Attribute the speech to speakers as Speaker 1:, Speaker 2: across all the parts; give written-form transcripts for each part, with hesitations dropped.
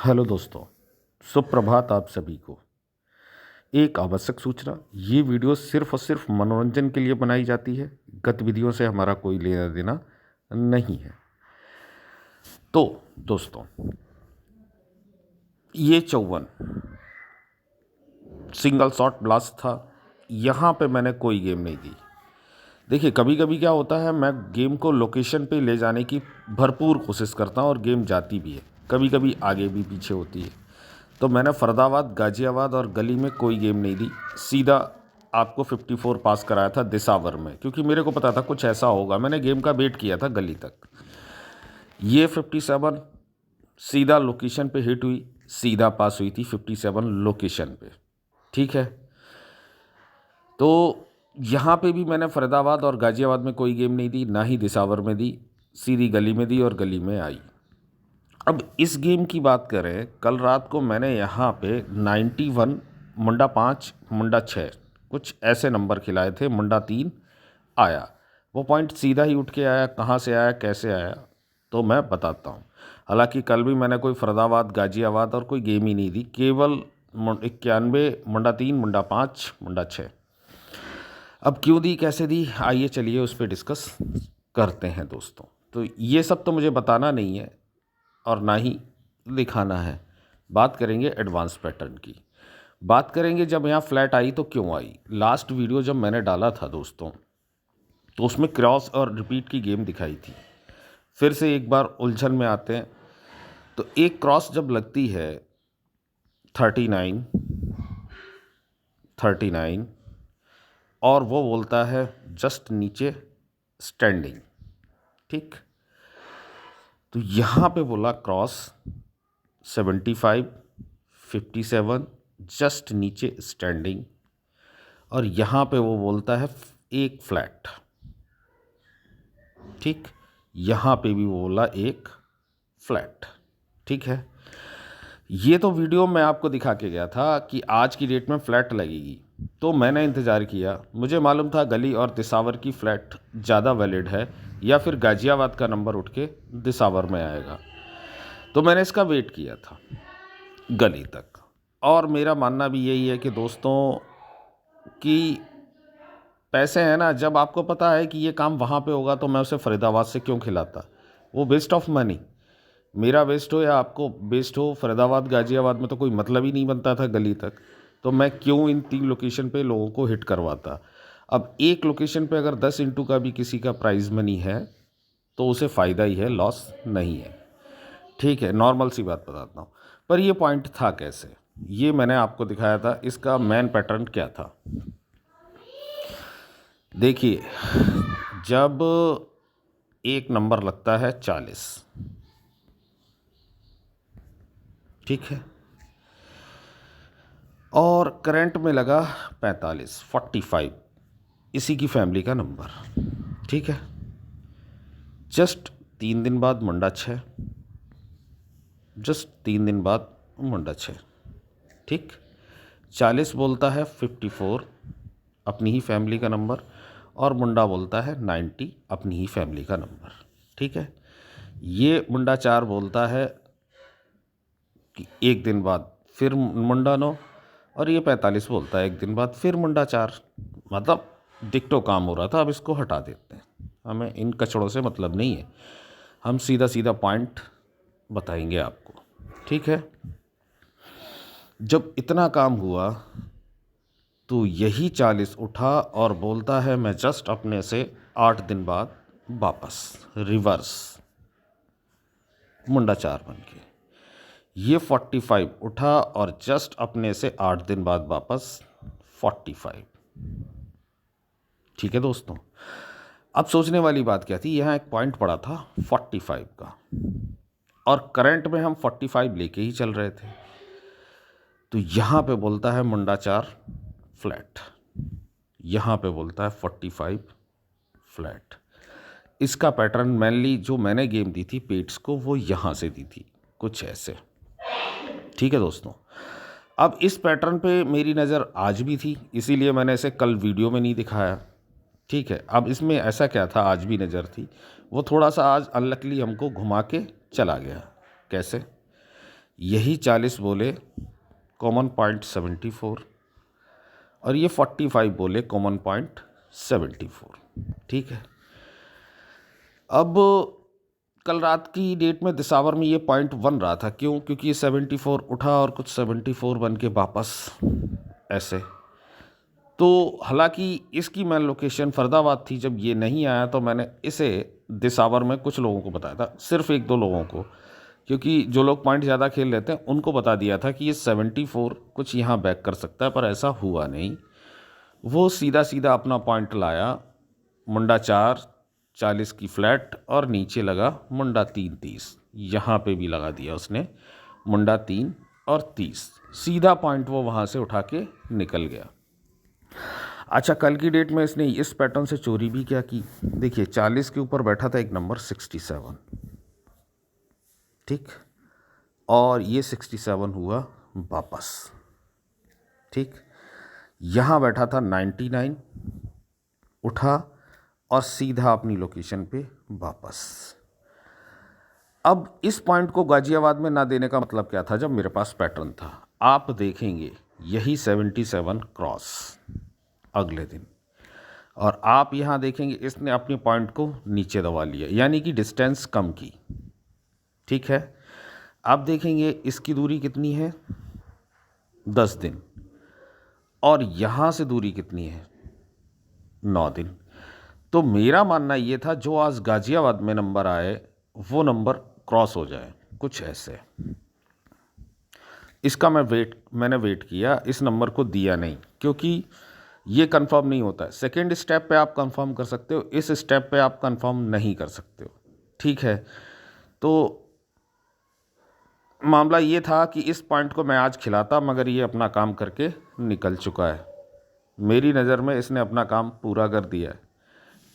Speaker 1: Hello दोस्तों, सुप्रभात आप सभी को। एक आवश्यक सूचना, ये वीडियो सिर्फ़ और सिर्फ मनोरंजन के लिए बनाई जाती है। गतिविधियों से हमारा कोई लेना देना नहीं है। तो दोस्तों, ये 54 सिंगल शॉट ब्लास्ट था। यहाँ पे मैंने कोई गेम नहीं दी। देखिए, कभी कभी क्या होता है, मैं गेम को लोकेशन पे ले जाने की भरपूर कोशिश करता हूँ और गेम जाती भी है। कभी कभी आगे भी पीछे होती है। तो मैंने फरीदाबाद, गाजियाबाद और गली में कोई गेम नहीं दी। सीधा आपको 54 पास कराया था दिसावर में, क्योंकि मेरे को पता था कुछ ऐसा होगा। मैंने गेम का वेट किया था गली तक। ये 57 सीधा लोकेशन पे हिट हुई, सीधा पास हुई थी 57 लोकेशन पे। ठीक है, तो यहाँ पे भी मैंने फरीदाबाद और गाजियाबाद में कोई गेम नहीं दी, ना ही दिसावर में दी। सीधी गली में दी और गली में आई। अब इस गेम की बात करें, कल रात को मैंने यहाँ पे 91 मुंडा 5 मुंडा 6 कुछ ऐसे नंबर खिलाए थे। मुंडा 3 आया, वो पॉइंट सीधा ही उठ के आया। कहाँ से आया, कैसे आया, तो मैं बताता हूँ। हालांकि कल भी मैंने कोई फरीदाबाद, गाजियाबाद और कोई गेम ही नहीं दी, केवल 91 मुंडा 3 मुंडा 5 मुंडा 6। अब क्यों दी, कैसे दी, आइए चलिए उस पर डिस्कस करते हैं दोस्तों। तो ये सब तो मुझे बताना नहीं है और ना ही दिखाना है। बात करेंगे एडवांस पैटर्न की। बात करेंगे जब यहाँ फ्लैट आई तो क्यों आई। लास्ट वीडियो जब मैंने डाला था दोस्तों, तो उसमें क्रॉस और रिपीट की गेम दिखाई थी। फिर से एक बार उलझन में आते हैं। तो एक क्रॉस जब लगती है 39 और वो बोलता है जस्ट नीचे स्टैंडिंग। ठीक, तो यहाँ पे बोला क्रॉस 75 57 जस्ट नीचे स्टैंडिंग, और यहाँ पे वो बोलता है एक फ्लैट। ठीक, यहाँ पे भी वो बोला एक फ्लैट। ठीक है, ये तो वीडियो मैं आपको दिखा के गया था कि आज की डेट में फ्लैट लगेगी। तो मैंने इंतज़ार किया। मुझे मालूम था गली और दिसावर की फ़्लैट ज़्यादा वैलिड है, या फिर गाजियाबाद का नंबर उठ के दिसावर में आएगा। तो मैंने इसका वेट किया था गली तक। और मेरा मानना भी यही है कि दोस्तों कि पैसे हैं ना, जब आपको पता है कि ये काम वहाँ पे होगा तो मैं उसे फरीदाबाद से क्यों खिलाता। वो वेस्ट ऑफ मनी, मेरा वेस्ट हो या आपको वेस्ट हो, फरीदाबाद गाजियाबाद में तो कोई मतलब ही नहीं बनता था गली तक। तो मैं क्यों इन 3 लोकेशन पे लोगों को हिट करवाता। अब एक लोकेशन पे अगर 10 इंटू का भी किसी का प्राइज़ मनी है तो उसे फ़ायदा ही है, लॉस नहीं है। ठीक है, नॉर्मल सी बात बताता हूँ। पर ये पॉइंट था कैसे, ये मैंने आपको दिखाया था। इसका मेन पैटर्न क्या था, देखिए। जब एक नंबर लगता है 40, ठीक है, और करंट में लगा 45 इसी की फैमिली का नंबर। ठीक है, जस्ट 3 दिन बाद मुंडा 6, जस्ट 3 दिन बाद मुंडा 6। ठीक, 40 बोलता है 54 अपनी ही फैमिली का नंबर, और मुंडा बोलता है 90 अपनी ही फैमिली का नंबर। ठीक है, ये मुंडा 4 बोलता है कि एक दिन बाद फिर मुंडा 9, और ये 45 बोलता है एक दिन बाद फिर मुंडा 4। मतलब डिक्टो काम हो रहा था। अब इसको हटा देते हैं, हमें इन कचड़ों से मतलब नहीं है। हम सीधा सीधा पॉइंट बताएंगे आपको। ठीक है, जब इतना काम हुआ तो यही 40 उठा और बोलता है मैं जस्ट अपने से 8 दिन बाद वापस रिवर्स मुंडा 4 बन के। ये 45 उठा और जस्ट अपने से 8 दिन बाद वापस 45। ठीक है दोस्तों, अब सोचने वाली बात क्या थी, यहाँ एक पॉइंट पड़ा था 45 का, और करंट में हम 45 लेके ही चल रहे थे। तो यहाँ पे बोलता है मुंडा 4 फ्लैट, यहाँ पे बोलता है 45 फ्लैट। इसका पैटर्न मेनली जो मैंने गेम दी थी पेट्स को, वो यहाँ से दी थी कुछ ऐसे। ठीक है दोस्तों, अब इस पैटर्न पे मेरी नज़र आज भी थी, इसीलिए मैंने इसे कल वीडियो में नहीं दिखाया। ठीक है, अब इसमें ऐसा क्या था, आज भी नज़र थी, वो थोड़ा सा आज अनलकली हमको घुमा के चला गया। कैसे, यही 40 बोले कॉमन पॉइंट 74, और ये 45 बोले कॉमन पॉइंट 74। ठीक है। अब कल रात की डेट में दिसावर में ये पॉइंट 1 रहा था। क्यों? क्योंकि ये 74 उठा और कुछ 74 बन के वापस ऐसे। तो हालांकि इसकी मैं लोकेशन फरीदाबाद थी, जब ये नहीं आया तो मैंने इसे दिसावर में कुछ लोगों को बताया था, सिर्फ 1-2 लोगों को, क्योंकि जो लोग पॉइंट ज़्यादा खेल लेते हैं उनको बता दिया था कि ये 74 कुछ यहाँ बैक कर सकता है, पर ऐसा हुआ नहीं। वो सीधा सीधा अपना पॉइंट लाया, मुंडा 4 40 की फ्लैट, और नीचे लगा मुंडा 3 30। यहाँ पे भी लगा दिया उसने मुंडा 3 और 30, सीधा पॉइंट वो वहाँ से उठा के निकल गया। अच्छा, कल की डेट में इसने इस पैटर्न से चोरी भी क्या की। देखिए 40 के ऊपर बैठा था एक नंबर 67, ठीक, और ये 67 हुआ वापस। ठीक, यहाँ बैठा था 99, उठा और सीधा अपनी लोकेशन पे वापस। अब इस पॉइंट को गाजियाबाद में ना देने का मतलब क्या था? जब मेरे पास पैटर्न था, आप देखेंगे यही 77 क्रॉस अगले दिन, और आप यहाँ देखेंगे इसने अपने पॉइंट को नीचे दबा लिया, यानी कि डिस्टेंस कम की। ठीक है। आप देखेंगे इसकी दूरी कितनी है? 10 दिन, और यहाँ से दूरी कितनी है? 9 दिन। तो मेरा मानना ये था जो आज गाजियाबाद में नंबर आए वो नंबर क्रॉस हो जाए, कुछ ऐसे। इसका मैंने वेट किया, इस नंबर को दिया नहीं, क्योंकि ये कंफर्म नहीं होता है। सेकेंड स्टेप पे आप कंफर्म कर सकते हो, इस स्टेप पे आप कंफर्म नहीं कर सकते हो। ठीक है। तो मामला ये था कि इस पॉइंट को मैं आज खिलाता, मगर ये अपना काम करके निकल चुका है। मेरी नज़र में इसने अपना काम पूरा कर दिया है।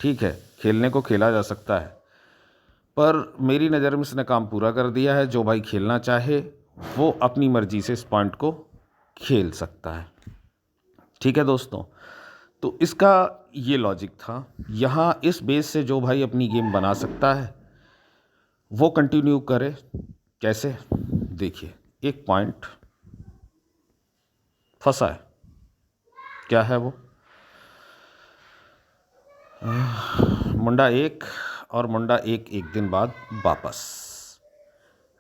Speaker 1: ठीक है, खेलने को खेला जा सकता है, पर मेरी नज़र में इसने काम पूरा कर दिया है। जो भाई खेलना चाहे वो अपनी मर्जी से इस पॉइंट को खेल सकता है। ठीक है दोस्तों, तो इसका ये लॉजिक था। यहाँ इस बेस से जो भाई अपनी गेम बना सकता है वो कंटिन्यू करे। कैसे? देखिए, एक पॉइंट फंसा है। क्या है वो? मुंडा 1 और मुंडा 1 एक दिन बाद वापस,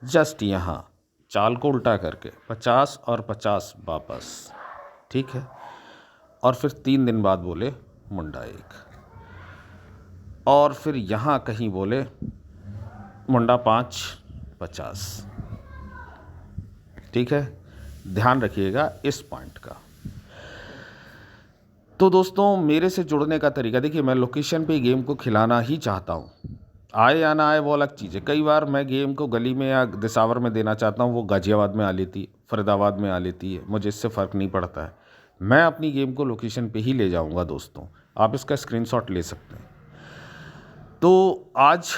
Speaker 1: जस्ट यहाँ चाल को उल्टा करके 50 और 50 वापस। ठीक है। और फिर 3 दिन बाद बोले मुंडा 1, और फिर यहाँ कहीं बोले मुंडा 5 50। ठीक है, ध्यान रखिएगा इस पॉइंट का। तो दोस्तों, मेरे से जुड़ने का तरीका देखिए, मैं लोकेशन पे गेम को खिलाना ही चाहता हूँ। आए या ना आए वो अलग चीज़ है। कई बार मैं गेम को गली में या दिसावर में देना चाहता हूँ, वो गाजियाबाद में आ लेती है, फरीदाबाद में आ लेती है, मुझे इससे फ़र्क नहीं पड़ता है। मैं अपनी गेम को लोकेशन पे ही ले जाऊँगा दोस्तों, आप इसका स्क्रीनशॉट ले सकते हैं। तो आज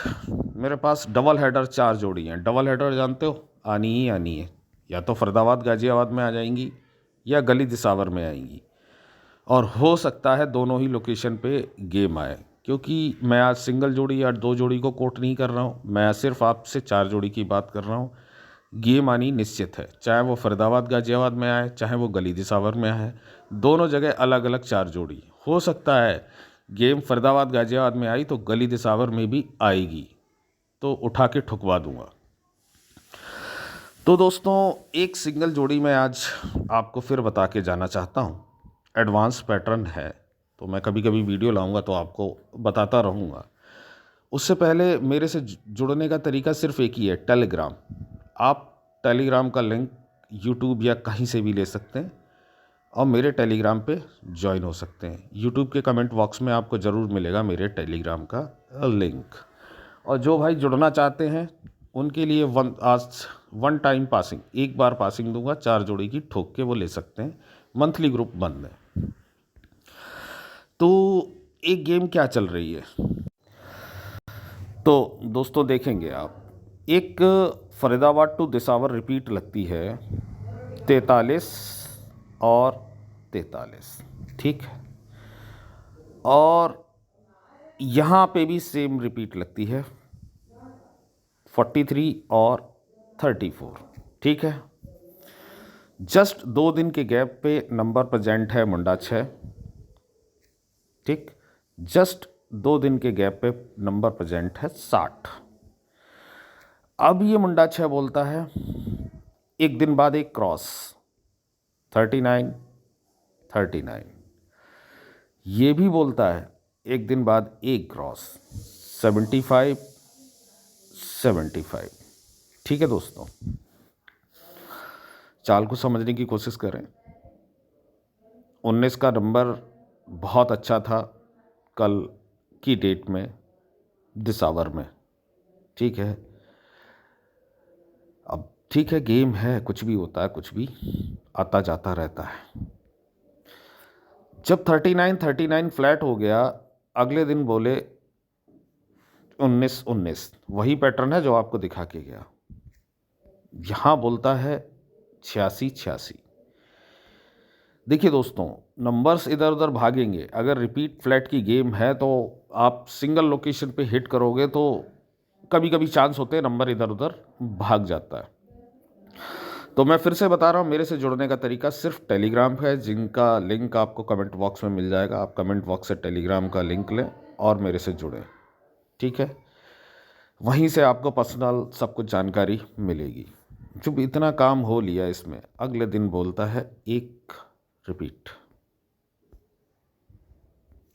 Speaker 1: मेरे पास डबल हेडर 4 जोड़ी हैं। डबल हेडर जानते हो, आनी ही आनी है, या तो फरीदाबाद गाजियाबाद में आ जाएंगी या गली दिसावर में आएंगी, और हो सकता है दोनों ही लोकेशन पे गेम आए, क्योंकि मैं आज सिंगल जोड़ी या 2 जोड़ी को कोट नहीं कर रहा हूँ, मैं सिर्फ आपसे 4 जोड़ी की बात कर रहा हूँ। गेम आनी निश्चित है, चाहे वो फरीदाबाद गाजियाबाद में आए, चाहे वो गली दिसावर में आए, दोनों जगह अलग अलग 4 जोड़ी। हो सकता है गेम फरीदाबाद गाजियाबाद में आई तो गली दिसावर में भी आएगी, तो उठा के ठुकवा दूंगा। तो दोस्तों, एक सिंगल जोड़ी मैं आज आपको फिर बता के जाना चाहता हूँ। एडवांस पैटर्न है, तो मैं कभी कभी वीडियो लाऊंगा तो आपको बताता रहूँगा। उससे पहले मेरे से जुड़ने का तरीका सिर्फ एक ही है, टेलीग्राम। आप टेलीग्राम का लिंक यूट्यूब या कहीं से भी ले सकते हैं और मेरे टेलीग्राम पे ज्वाइन हो सकते हैं। यूट्यूब के कमेंट बॉक्स में आपको ज़रूर मिलेगा मेरे टेलीग्राम का लिंक। और जो भाई जुड़ना चाहते हैं उनके लिए वन टाइम पासिंग, एक बार पासिंग दूंगा, 4 जोड़ी की ठोक के वो ले सकते हैं। मंथली ग्रुप बंद है। तो एक गेम क्या चल रही है, तो दोस्तों देखेंगे आप, एक फरीदाबाद टू दिसावर रिपीट लगती है 43 और 43। ठीक है, और यहाँ पे भी सेम रिपीट लगती है 43 और 34। ठीक है। जस्ट 2 दिन के गैप पे नंबर प्रेजेंट है मुंडा 6। ठीक, जस्ट 2 दिन के गैप पे नंबर प्रेजेंट है 60। अब ये मुंडा 6 बोलता है एक दिन बाद एक क्रॉस 39 39। ये भी बोलता है एक दिन बाद एक क्रॉस 75 75। ठीक है दोस्तों, चाल को समझने की कोशिश करें। 19 का नंबर बहुत अच्छा था कल की डेट में, दिस आवर में। ठीक है, अब ठीक है, गेम है, कुछ भी होता है, कुछ भी आता जाता रहता है। जब 39 फ्लैट हो गया, अगले दिन बोले 19 वही पैटर्न है जो आपको दिखा के गया। यहाँ बोलता है 86। देखिए दोस्तों, नंबर्स इधर उधर भागेंगे। अगर रिपीट फ्लैट की गेम है तो आप सिंगल लोकेशन पे हिट करोगे तो कभी कभी चांस होते हैं नंबर इधर उधर भाग जाता है। तो मैं फिर से बता रहा हूँ, मेरे से जुड़ने का तरीका सिर्फ टेलीग्राम है, जिनका लिंक आपको कमेंट बॉक्स में मिल जाएगा। आप कमेंट बॉक्स से टेलीग्राम का लिंक लें और मेरे से जुड़ें। ठीक है, वहीं से आपको पर्सनल सब कुछ जानकारी मिलेगी। जब इतना काम हो लिया इसमें, अगले दिन बोलता है एक रिपीट।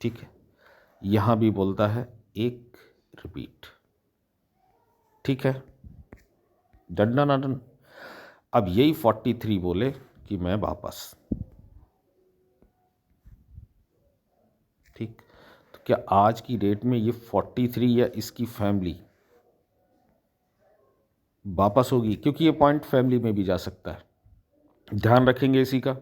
Speaker 1: ठीक है, यहाँ भी बोलता है एक रिपीट। ठीक है, डन डन डन। अब यही 43 बोले कि मैं वापस। ठीक, तो क्या आज की डेट में ये 43 या इसकी फैमिली वापस होगी? क्योंकि ये पॉइंट फैमिली में भी जा सकता है, ध्यान रखेंगे इसी का।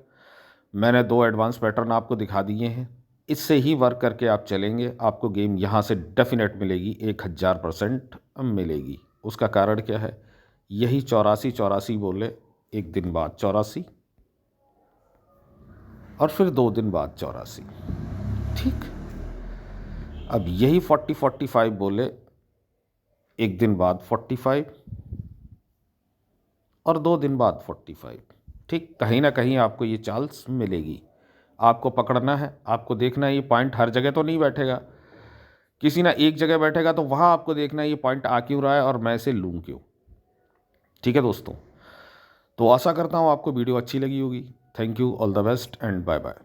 Speaker 1: मैंने 2 एडवांस पैटर्न आपको दिखा दिए हैं, इससे ही वर्क करके आप चलेंगे, आपको गेम यहाँ से डेफिनेट मिलेगी, 1000% मिलेगी। उसका कारण क्या है? यही 84 बोले एक दिन बाद 84 और फिर 2 दिन बाद 84। ठीक, अब यही 45 बोले एक दिन बाद 45 और 2 दिन बाद 45। ठीक, कहीं ना कहीं आपको ये चाल्स मिलेगी। आपको पकड़ना है, आपको देखना है ये पॉइंट हर जगह तो नहीं बैठेगा, किसी ना एक जगह बैठेगा, तो वहाँ आपको देखना है ये पॉइंट आ क्यों रहा है और मैं इसे लूँ क्यों। ठीक है दोस्तों, तो आशा करता हूँ आपको वीडियो अच्छी लगी होगी। Thank you, all the best and bye bye.